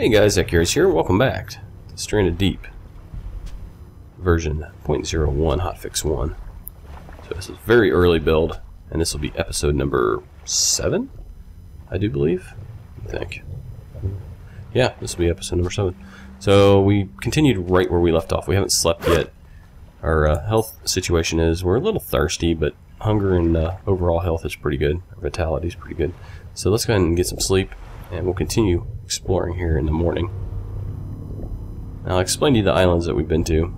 Hey guys, Zacchaeus here. Welcome back to Stranded Deep, version 0.01 hotfix 1. So this is a very early build, and this will be episode number 7, I do believe. I think. Yeah, this will be episode number 7. So we continued right where we left off. We haven't slept yet. Our health situation is we're a little thirsty, but hunger and overall health is pretty good. Our vitality is pretty good. So let's go ahead and get some sleep, and we'll continue exploring here in the morning. Now, I'll explain to you the islands that we've been to.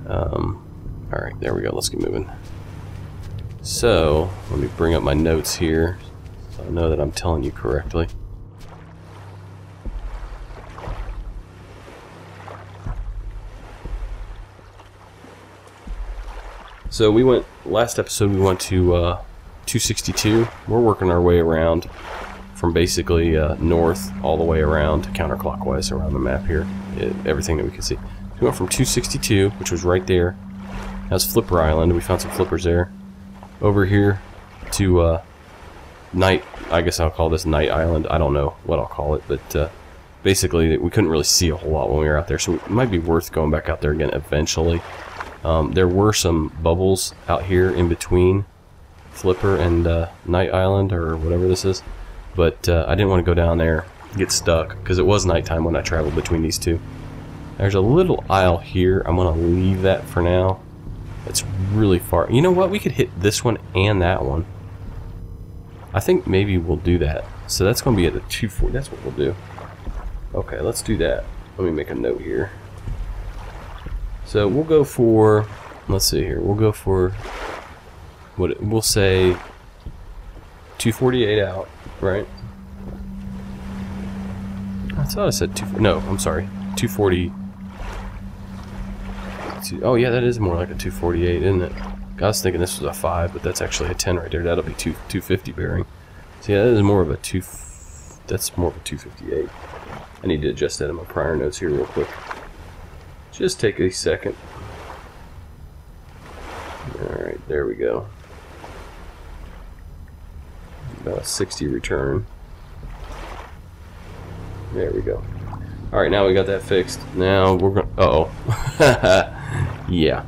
Alright, there we go. Let's get moving. So, let me bring up my notes here so I know that I'm telling you correctly. So we went, last episode we went to 262. We're working our way around from basically north all the way around counterclockwise around the map here. Everything that we can see. So we went from 262, which was right there. That's Flipper Island. We found some flippers there. Over here to Night, I guess I'll call this Night Island. I don't know what I'll call it, but basically we couldn't really see a whole lot when we were out there, so it might be worth going back out there again eventually. There were some bubbles out here in between Flipper and Night Island, or whatever this is, but I didn't want to go down there, get stuck, because it was nighttime when I traveled between these two. There's a little isle here. I'm going to leave that for now. It's really far. You know what? We could hit this one and that one. I think maybe we'll do that. So that's going to be at the 240. That's what we'll do. Okay, let's do that. Let me make a note here. So we'll go for, let's see here, we'll go for, what we'll say 248 out, right? I thought I said no, I'm sorry, 240. Oh yeah, that is more like a 248, isn't it? I was thinking this was a 5, but that's actually a 10 right there. That'll be 250 bearing. So yeah, that is more of a that's more of a 258. I need to adjust that in my prior notes here real quick. Just take a second. Alright, there we go. About a 60 return. There we go. Alright, now we got that fixed. Now we're going to... Uh-oh. Yeah.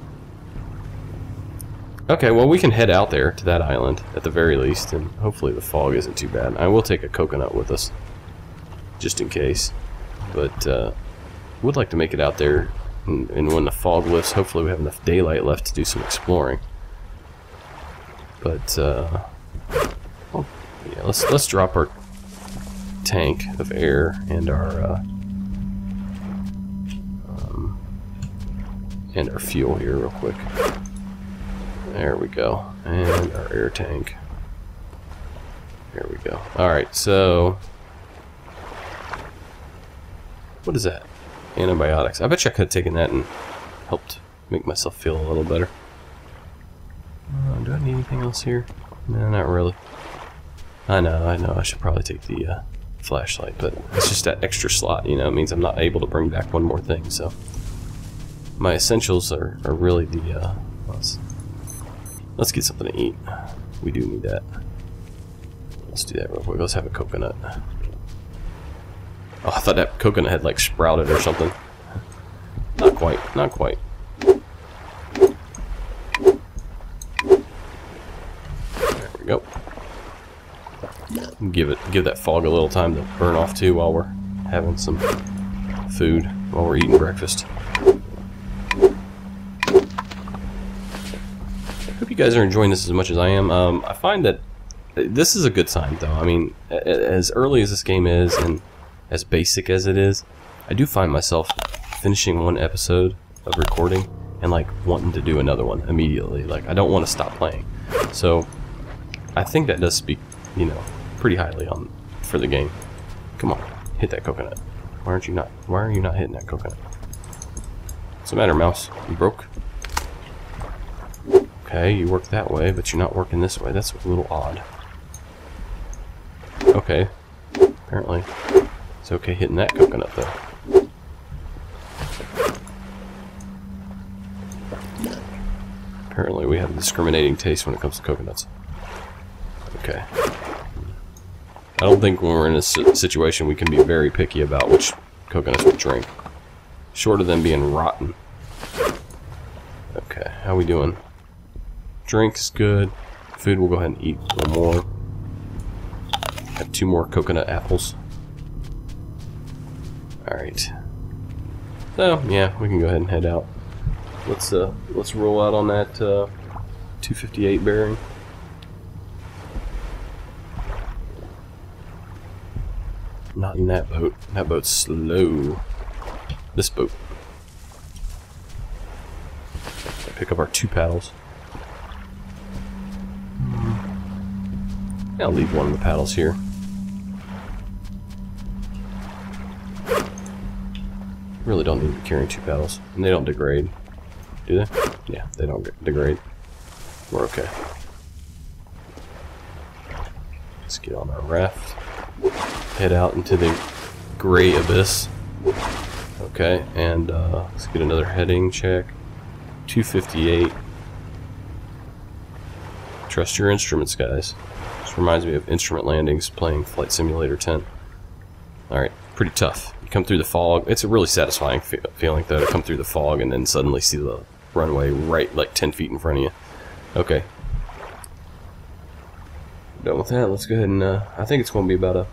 Okay, well we can head out there to that island at the very least, and hopefully the fog isn't too bad. I will take a coconut with us, just in case. But, would like to make it out there. And when the fog lifts, hopefully we have enough daylight left to do some exploring. But well, yeah, let's drop our tank of air and our fuel here real quick. There we go, and our air tank. There we go. All right, so what is that? Antibiotics. I bet you I could have taken that and helped make myself feel a little better. Do I need anything else here? No, not really. I know. I should probably take the flashlight, but it's just that extra slot, you know. It means I'm not able to bring back one more thing, so my essentials are really the... let's get something to eat. We do need that. Let's do that real quick. Let's have a coconut. Oh, I thought that coconut had like sprouted or something. Not quite, not quite. There we go. Give that fog a little time to burn off too while we're having some food, while we're eating breakfast. Hope you guys are enjoying this as much as I am. I find that this is a good sign though. I mean, as early as this game is, and as basic as it is, I do find myself finishing one episode of recording and like wanting to do another one immediately. Like I don't want to stop playing. So I think that does speak, you know, pretty highly for the game. Come on, hit that coconut. Why are you not hitting that coconut? What's the matter, mouse? You broke? Okay, you work that way, but you're not working this way. That's a little odd. Okay, apparently it's okay hitting that coconut though. Apparently we have a discriminating taste when it comes to coconuts. Okay. I don't think when we're in a situation we can be very picky about which coconuts we drink. Short of them being rotten. Okay, how we doing? Drink's good. Food, we'll go ahead and eat one more. Have 2 more coconut apples. Alright. So, yeah, we can go ahead and head out. Let's roll out on that 258 bearing. Not in that boat. That boat's slow. This boat. Pick up our 2 paddles. I'll leave one of the paddles here. Really don't need to be carrying 2 paddles. And they don't degrade. Do they? Yeah, they don't degrade. We're okay. Let's get on our raft. Head out into the gray abyss. Okay, and let's get another heading check. 258. Trust your instruments, guys. This reminds me of instrument landings playing Flight Simulator 10. Alright, pretty tough. You come through the fog. It's a really satisfying feeling, though, to come through the fog and then suddenly see the runway right like 10 feet in front of you. Okay. Done with that. Let's go ahead and, I think it's going to be about a...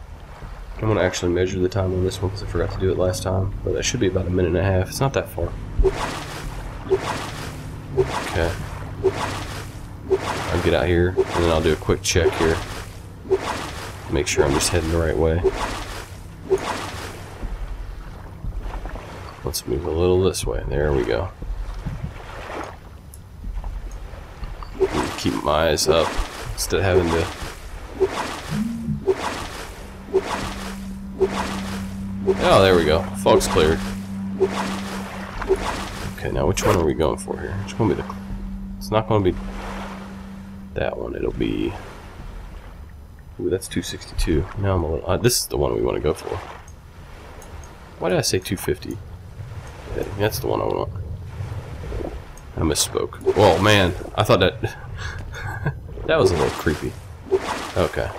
I'm going to actually measure the time on this one because I forgot to do it last time. But that should be about 1.5 minutes. It's not that far. Okay. I'll get out here and then I'll do a quick check here. Make sure I'm just heading the right way. Let's move a little this way. There we go. Keep my eyes up instead of having to... Oh, there we go. Fog's cleared. Okay, now which one are we going for here? It's going to be the... It's not going to be that one. It'll be... Ooh, that's 262. Now I'm a little... this is the one we want to go for. Why did I say 250? That's the one I want. I misspoke. Whoa, man. I thought that... that was a little creepy. Okay.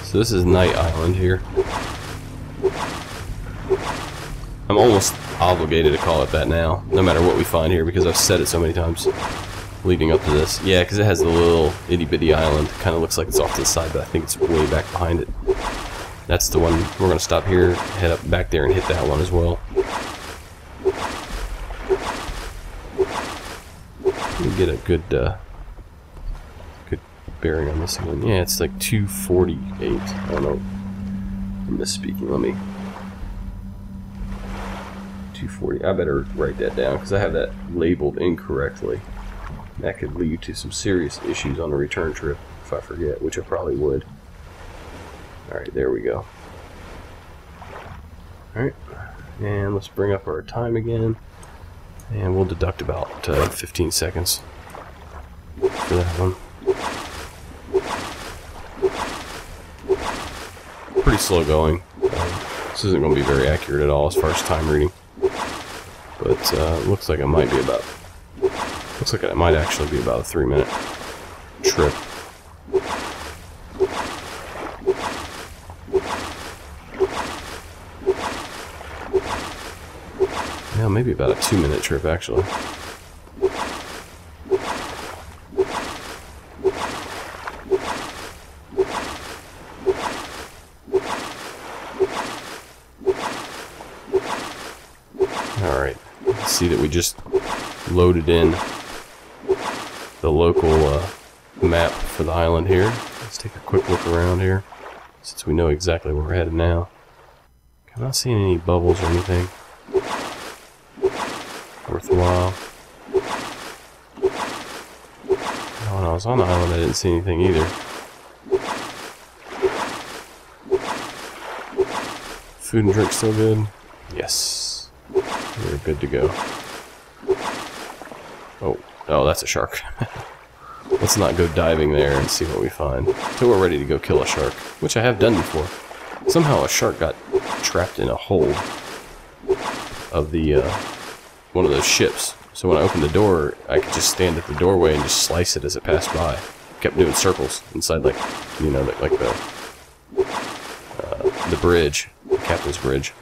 So this is Night Island here. I'm almost obligated to call it that now, no matter what we find here, because I've said it so many times leading up to this. Yeah, because it has the little itty-bitty island. Kind of looks like it's off to the side, but I think it's way back behind it. That's the one. We're going to stop here, head up back there, and hit that one as well. Let me get a good bearing on this one. Yeah, it's like 248. I don't know. I'm misspeaking. Let me... 240. I better write that down because I have that labeled incorrectly. That could lead to some serious issues on a return trip if I forget, which I probably would. Alright, there we go. Alright, and let's bring up our time again. And we'll deduct about 15 seconds for that one. Pretty slow going. This isn't going to be very accurate at all as far as time reading. But looks like it might be about... Looks like it might actually be about a 3-minute trip. Yeah, maybe about a 2-minute trip actually. Alright, see that we just loaded in the local map for the island here. Let's take a quick look around here since we know exactly where we're headed now. I'm not seeing any bubbles or anything worthwhile. When I was on the island I didn't see anything either. Food and drink still good? Yes. We're good to go. Oh, that's a shark. Let's not go diving there and see what we find until we're ready to go kill a shark, which I have done before. Somehow a shark got trapped in a hole of the one of those ships. So when I opened the door, I could just stand at the doorway and just slice it as it passed by. kept doing circles inside, like, you know, like the bridge, the captain's bridge,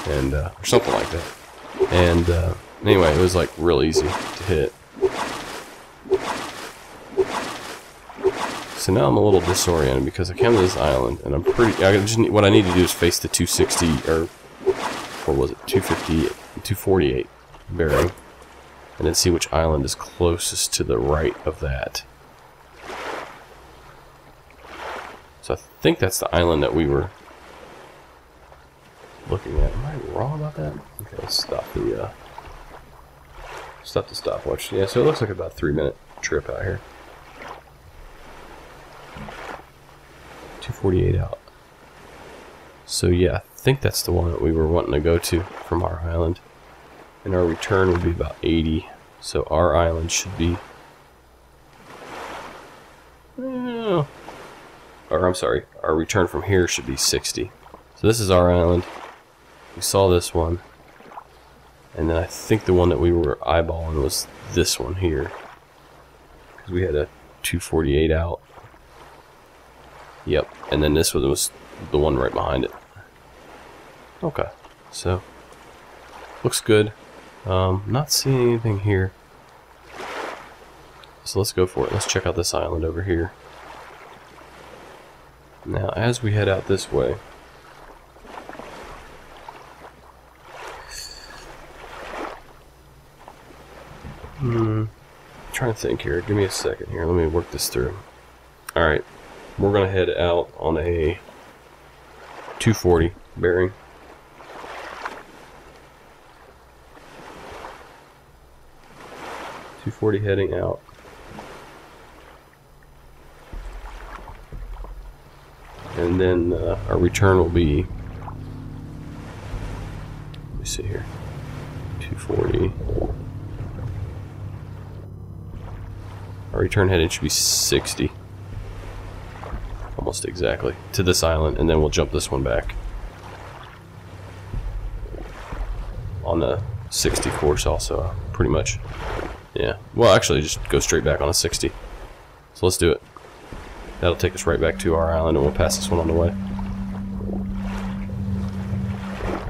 and or something like that. And anyway, it was like real easy to hit. So now I'm a little disoriented because I came to this island, and I'm pretty. What I need to do is face the 260 or what was it, 248 bearing, and then see which island is closest to the right of that. So I think that's the island that we were looking at. Am I wrong about that? Okay, let's stop the stopwatch. Yeah, so it looks like about a 3-minute trip out here. 248 out. So yeah, I think that's the one that we were wanting to go to from our island. And our return would be about 80. So our island should be... or I'm sorry, our return from here should be 60. So this is our island. We saw this one. And then I think the one that we were eyeballing was this one here. Because we had a 248 out. Yep, and then this one was the one right behind it. Okay, so looks good. Not seeing anything here. So let's go for it. Let's check out this island over here. Now, as we head out this way, trying to think here. Give me a second here. Let me work this through. Alright, we're going to head out on a 240 bearing. Heading out. And then our return will be, let me see here, 240. Our return heading should be 60. Almost exactly. To this island, and then we'll jump this one back. On the 60 course also, pretty much. Yeah, well actually just go straight back on a 60. So let's do it. That'll take us right back to our island, and we'll pass this one on the way.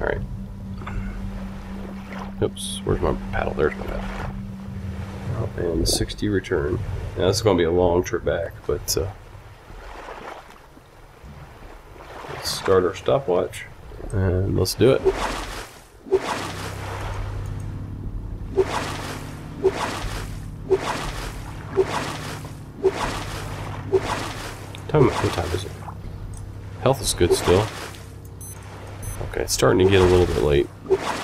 Alright. Oops, where's my paddle? There's my paddle. Oh, and the 60 return. Now this is going to be a long trip back, but let's start our stopwatch, and let's do it. What time is it? Health is good still. Okay, it's starting to get a little bit late.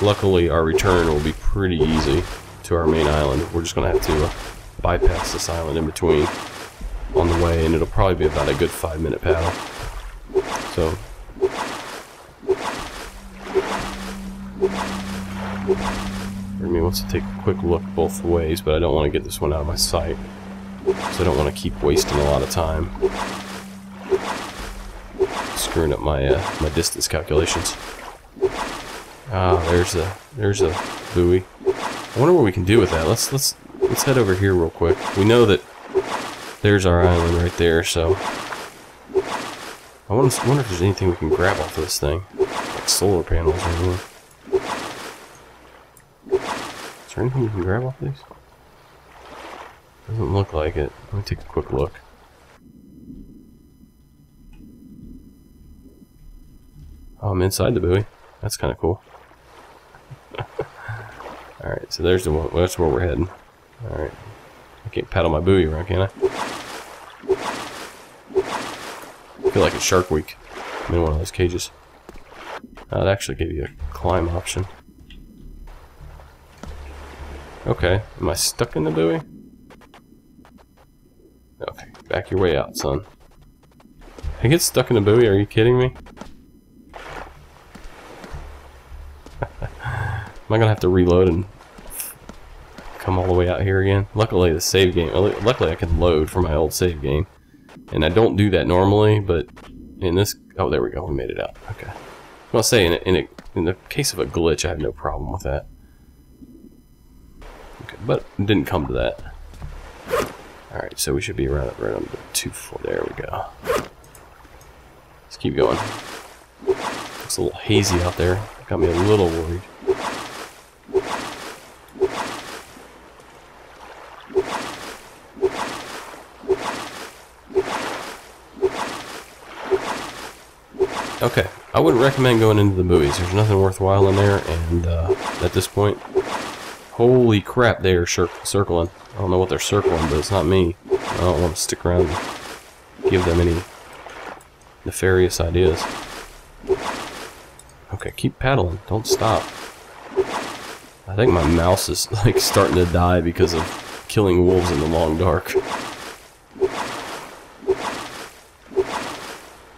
Luckily, our return will be pretty easy to our main island. We're just going to have to bypass this island in between on the way, and it'll probably be about a good 5-minute paddle. So, I mean, wants to take a quick look both ways, but I don't want to get this one out of my sight, because I don't want to keep wasting a lot of time screwing up my my distance calculations. Ah, there's a buoy. I wonder what we can do with that. Let's head over here real quick. We know that there's our island right there, so I wonder if there's anything we can grab off of this thing, like solar panels or anything. Is there anything we can grab off these? Doesn't look like it. Let me take a quick look. Oh, I'm inside the buoy. That's kind of cool. Alright, so there's the one. That's where we're heading. Alright. I can't paddle my buoy around, can I? I feel like it's Shark Week. I'm in one of those cages. I'd actually give you a climb option. Okay. Am I stuck in the buoy? Okay. Back your way out, son. I get stuck in the buoy? Are you kidding me? Am I gonna have to reload and come all the way out here again? Luckily the save game, luckily I can load from my old save game, and I don't do that normally, but in this, oh there we go, we made it out. Okay, I'll say in the case of a glitch I have no problem with that. Okay, but it didn't come to that. All right, so we should be right on the too far. There we go. Let's keep going. Looks a little hazy out there. Got me a little worried. Okay, I wouldn't recommend going into the buoys. There's nothing worthwhile in there, and at this point, holy crap, they are circling. I don't know what they're circling, but it's not me. I don't want to stick around and give them any nefarious ideas. Okay, keep paddling. Don't stop. I think my mouse is like starting to die because of killing wolves in the long dark.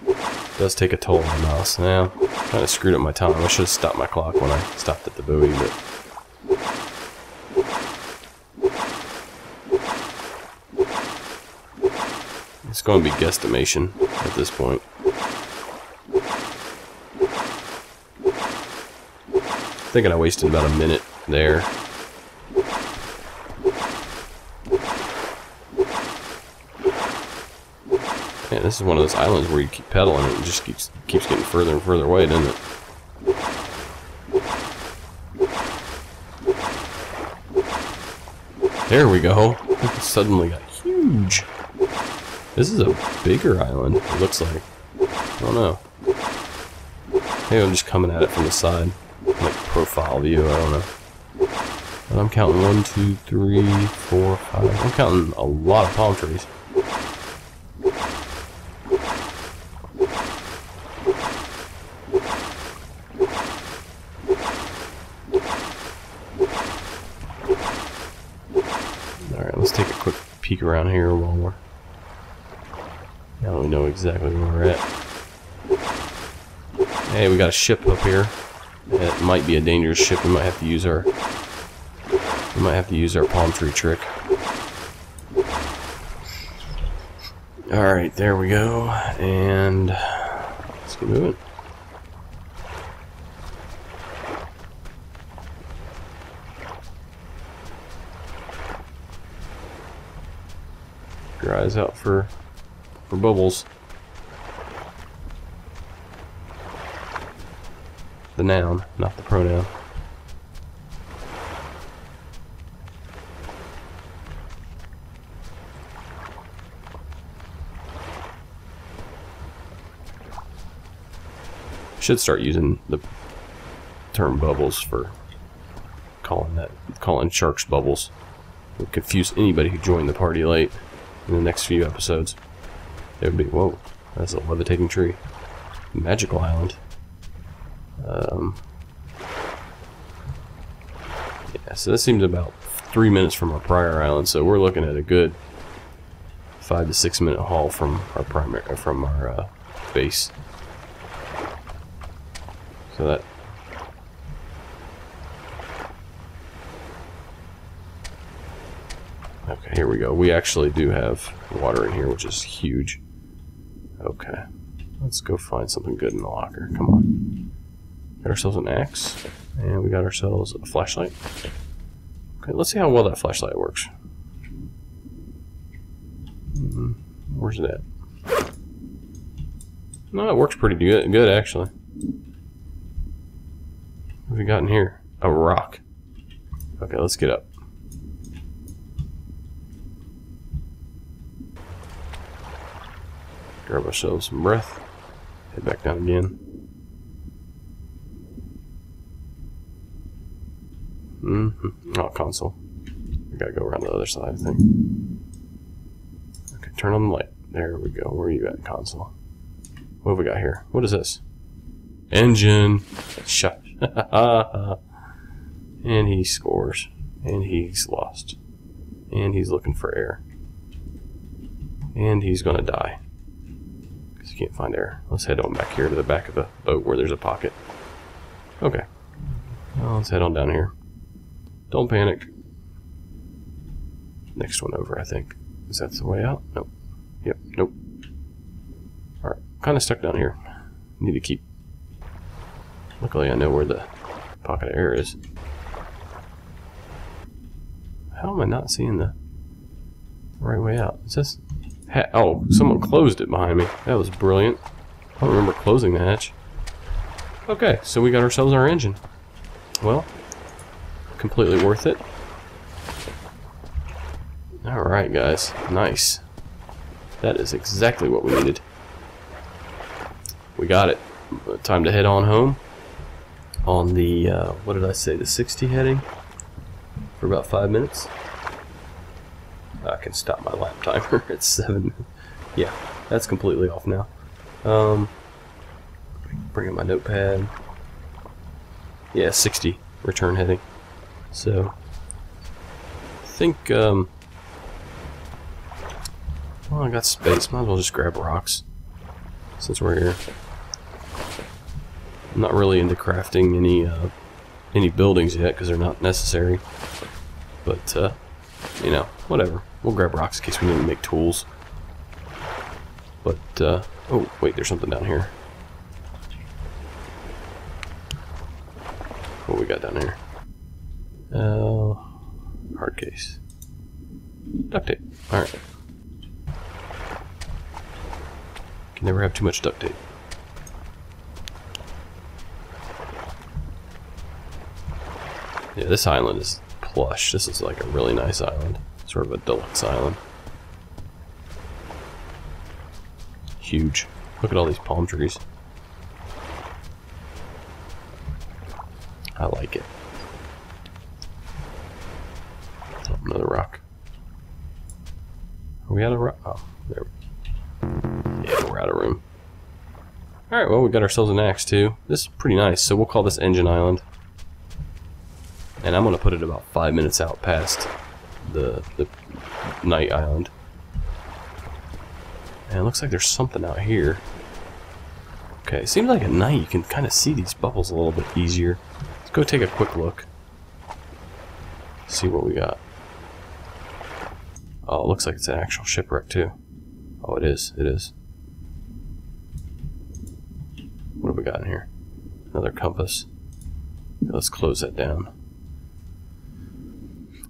It does take a toll on the mouse. Now, kind of screwed up my time. I should have stopped my clock when I stopped at the buoy, but it's going to be guesstimation at this point. Thinking I wasted about a minute there. Man, this is one of those islands where you keep pedaling and it just keeps getting further and further away, doesn't it? There we go. It suddenly got huge. This is a bigger island, it looks like. I don't know. Maybe I'm just coming at it from the side. Like profile view, I don't know. But I'm counting 1, 2, 3, 4, 5. I'm counting a lot of palm trees. Alright, let's take a quick peek around here while now we know exactly where we're at. Hey, we got a ship up here. It might be a dangerous ship. We might have to use our palm tree trick. Alright, there we go. And let's get moving. Keep your eyes out for bubbles. The noun, not the pronoun. Should start using the term bubbles for calling sharks bubbles. It would confuse anybody who joined the party late in the next few episodes. It would be, whoa, that's a levitating tree. Magical island. Yeah, so this seems about 3 minutes from our prior island, so we're looking at a good 5 to 6 minute haul from our base. So that okay, here we go. We actually do have water in here, which is huge. Okay, let's go find something good in the locker. Come on. Got ourselves an axe, and we got ourselves a flashlight. Okay, let's see how well that flashlight works. Where's it at? No, it works pretty good actually. What have we got in here? A rock. Okay, let's get up. Grab ourselves some breath. Head back down again. Oh, console. We gotta go around the other side, I think. Okay, turn on the light. There we go. Where are you at, console? What have we got here? What is this? Engine. Shut. And he scores. And he's lost. And he's looking for air. And he's gonna die. Because he can't find air. Let's head on back here to the back of the boat where there's a pocket. Okay. Well, let's head on down here. Don't panic. Next one over, I think. Is that the way out? Nope. Yep, nope. Alright, kind of stuck down here. Need to keep... Luckily I know where the pocket of air is. How am I not seeing the right way out? Is this... Oh, someone closed it behind me. That was brilliant. I don't remember closing the hatch. Okay, so we got ourselves our engine. Well, completely worth it. Alright, guys. Nice. That is exactly what we needed. We got it. Time to head on home. On the, what did I say, the 60 heading? For about 5 minutes. I can stop my lap timer at 7. Yeah, that's completely off now. Bring in my notepad. Yeah, 60 return heading. So, I think, well, I got space. Might as well just grab rocks since we're here. I'm not really into crafting any buildings yet because they're not necessary. But, you know, whatever. We'll grab rocks in case we need to make tools. But, oh, wait, there's something down here. What we got down here? Hard case. Duct tape. Alright. Can never have too much duct tape. Yeah, this island is plush. This is like a really nice island. Sort of a deluxe island. Huge. Look at all these palm trees. I like it. Oh, another rock. Are we out of rock? Oh, there. Yeah, we're out of room. Alright, well, we got ourselves an axe too. This is pretty nice, so we'll call this Engine Island. And I'm going to put it about 5 minutes out past the night island. And it looks like there's something out here. Okay, it seems like at night you can kind of see these bubbles a little bit easier. Let's go take a quick look. See what we got. Oh, it looks like it's an actual shipwreck too. Oh, it is. It is. What have we got in here? Another compass. Let's close that down.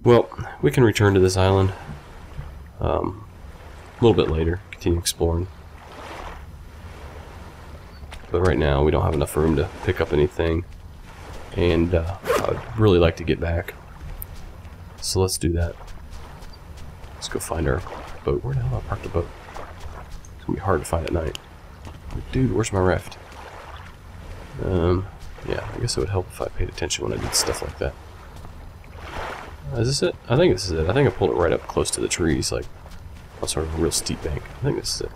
Well, we can return to this island a little bit later, continue exploring. But right now we don't have enough room to pick up anything, and I would really like to get back. So let's do that. Let's go find our boat. Where the hell did I park the boat? It's gonna be hard to find at night. Dude, where's my raft? Yeah, I guess it would help if I paid attention when I did stuff like that. Is this it? I think this is it. I think I pulled it right up close to the trees, like on sort of a real steep bank. I think this is it.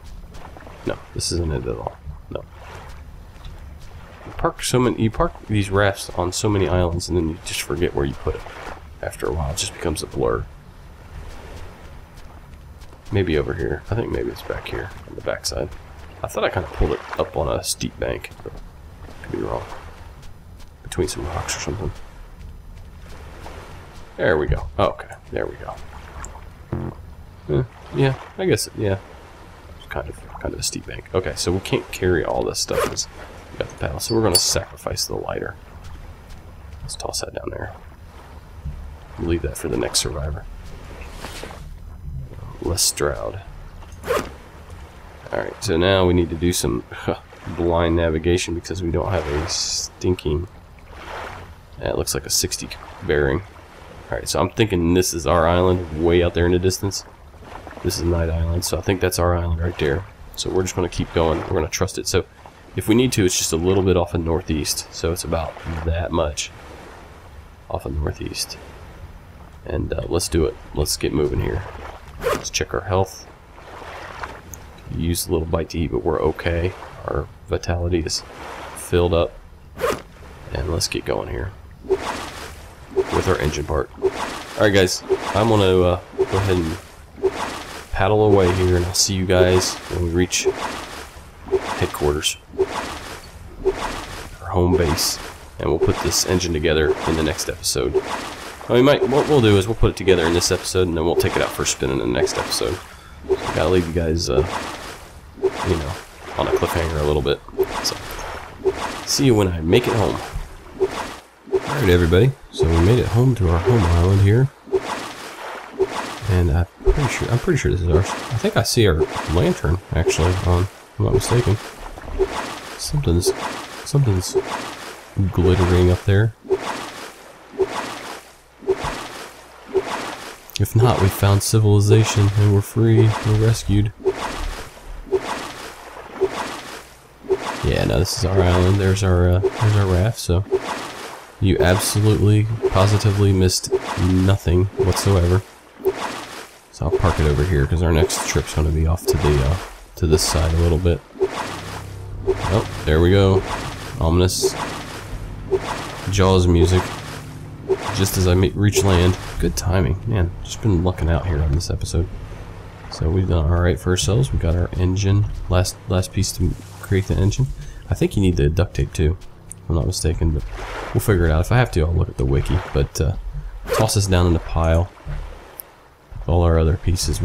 No, this isn't it at all. No. You park these rafts on so many islands, and then you just forget where you put it. After a while, it just becomes a blur. Maybe over here. I think maybe it's back here on the backside. I thought I kind of pulled it up on a steep bank, but I could be wrong. Between some rocks or something. There we go. Oh, okay, there we go. Yeah, I guess. Yeah, it's kind of a steep bank. Okay, so we can't carry all this stuff because we got the paddle, so we're going to sacrifice the lighter. Let's toss that down there. We'll leave that for the next survivor. Lestrade. Alright, so now we need to do some blind navigation because we don't have a stinking... it looks like a 60 bearing. Alright, so I'm thinking this is our island way out there in the distance. This is Night Island, so I think that's our island right there. So we're just going to keep going. We're going to trust it. So if we need to, it's just a little bit off of northeast. So it's about that much off of northeast. And let's do it. Let's get moving here. Let's check our health. Use a little bite to eat, but we're okay. Our vitality is filled up. And let's get going here with our engine part. Alright guys, I'm going to go ahead and paddle away here, and I'll see you guys when we reach headquarters, our home base, and we'll put this engine together in the next episode. What we'll do is we'll put it together in this episode, and then we'll take it out for a spin in the next episode. So I gotta leave you guys, you know, on a cliffhanger a little bit. So, see you when I make it home. Alright everybody, so we made it home to our home island here. And I I'm pretty sure this is ours. I think I see our lantern, actually, on, if I'm not mistaken. Something's glittering up there. If not, we found civilization and we're free. We're rescued. Yeah, no, this is our island. There's our raft. So you absolutely, positively missed nothing whatsoever. So I'll park it over here because our next trip's going to be off to this side a little bit. Oh, there we go. Ominous Jaws music. Just as I reach land. Good timing, man. Just been lucking out here on this episode. So we've done all right for ourselves. We got our engine. Last piece to create the engine. I think you need the duct tape too, if I'm not mistaken. But we'll figure it out. If I have to, I'll look at the wiki. But toss this down in the pile. All our other pieces.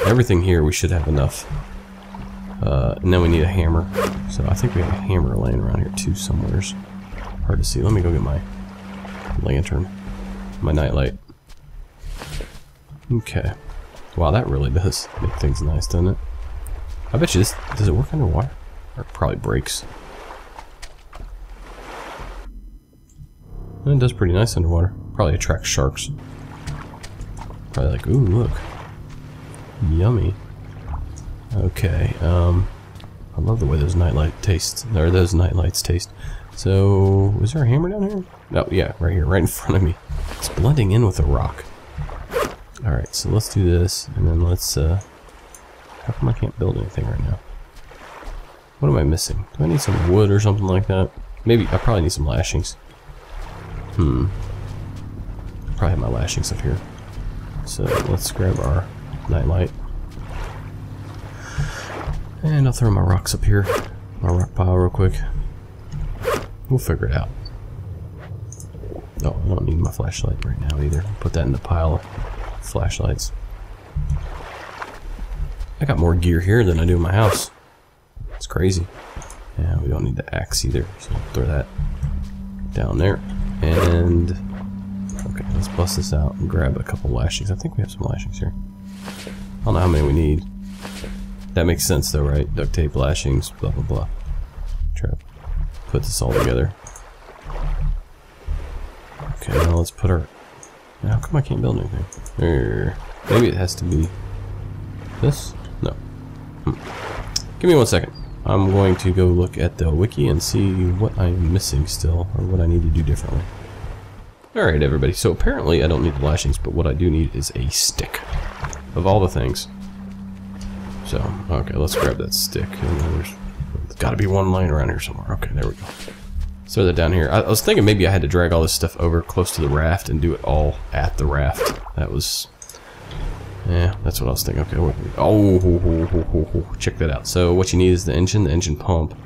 Everything here we should have enough. And then we need a hammer. So I think we have a hammer laying around here too somewhere. Hard to see. Let me go get my lantern. My nightlight. Okay. Wow, that really does make things nice, doesn't it? I bet you this... Does it work underwater? Or it probably breaks. It does pretty nice underwater. Probably attracts sharks. Probably like, ooh, look. Yummy. Okay, I love the way those nightlights taste. So, is there a hammer down here? Oh, yeah, right here, right in front of me. It's blending in with the rock. Alright, so let's do this, and then let's, how come I can't build anything right now? What am I missing? Do I need some wood or something like that? Maybe, I probably need some lashings. Probably have my lashings up here. So, let's grab our nightlight. And I'll throw my rocks up here. My rock pile real quick. We'll figure it out. Oh, I don't need my flashlight right now either. Put that in the pile of flashlights. I got more gear here than I do in my house. It's crazy. Yeah, we don't need the axe either, so I'll throw that down there. And okay, let's bust this out and grab a couple lashings. I think we have some lashings here. I don't know how many we need. That makes sense though, right? Duct tape, lashings, blah blah blah. Try to put this all together. Okay, now let's put our... How come I can't build anything? Maybe it has to be this? No. Give me 1 second. I'm going to go look at the wiki and see what I'm missing still, or what I need to do differently. Alright everybody, so apparently I don't need the lashings, but what I do need is a stick. Of all the things. So, okay, let's grab that stick. And there's gotta be one laying around here somewhere. Okay, there we go. Throw that down here. I was thinking maybe I had to drag all this stuff over close to the raft and do it all at the raft. That was... Yeah, that's what I was thinking. Okay, oh, check that out. So what you need is the engine pump,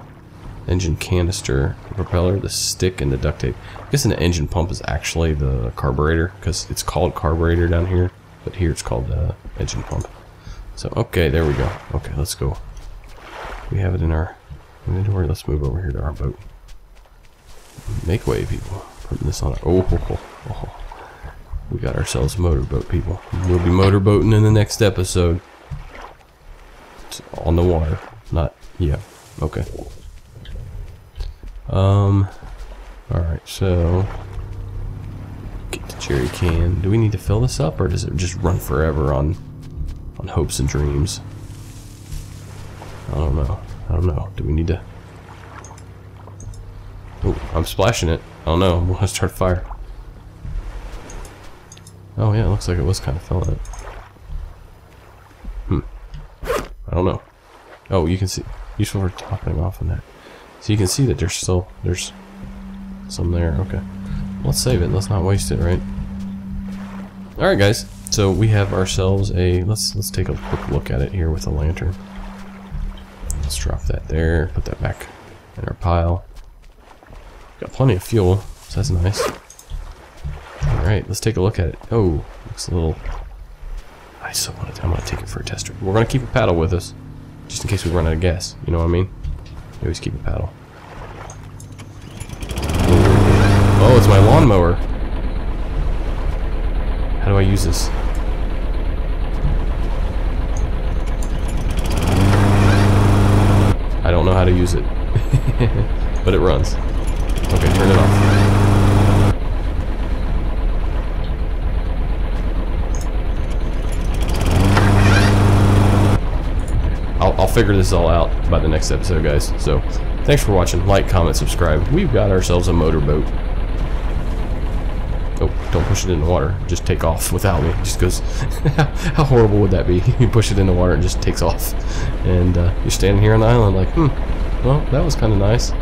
engine canister, the propeller, the stick, and the duct tape. I'm guessing the engine pump is actually the carburetor, because it's called carburetor down here, but here it's called the engine pump. So, okay, there we go. Okay, let's go. We have it in our inventory. Let's move over here to our boat. Make way, people. Putting this on our... We got ourselves a motorboat, people. We'll be motorboating in the next episode. It's on the water. Not... Yeah. Okay. Alright, so... Get the jerry can. Do we need to fill this up, or does it just run forever on hopes and dreams? I don't know. Do we need to... Oh, I'm splashing it. I don't know. I'm gonna start a fire. Oh yeah, it looks like it was kind of filling it. I don't know. Oh, you can see. Useful for topping off on that. So you can see that there's some there. Okay. Let's save it. Let's not waste it, right? Alright guys. So we have ourselves a... Let's take a quick look at it here with a lantern. Let's drop that there. Put that back in our pile. Got plenty of fuel, so that's nice. Alright, let's take a look at it. Oh, looks a little... I still want to... I'm going to take it for a test ride. We're going to keep a paddle with us, just in case we run out of gas. You know what I mean? We always keep a paddle. Oh, it's my lawnmower. How do I use this? I don't know how to use it. But it runs. Okay, turn it off. I'll figure this all out by the next episode, guys. So, thanks for watching. Like, comment, subscribe. We've got ourselves a motorboat. Oh, don't push it in the water. Just take off without me. It just goes... How horrible would that be? You push it in the water and it just takes off. And you're standing here on the island like, well, that was kind of nice.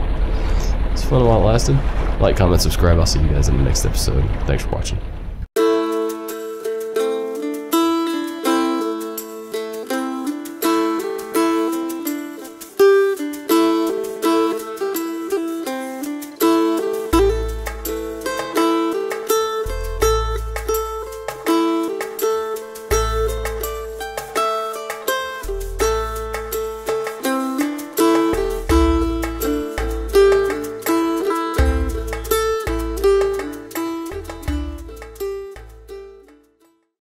It's fun while it lasted. Like, comment, subscribe. I'll see you guys in the next episode. Thanks for watching.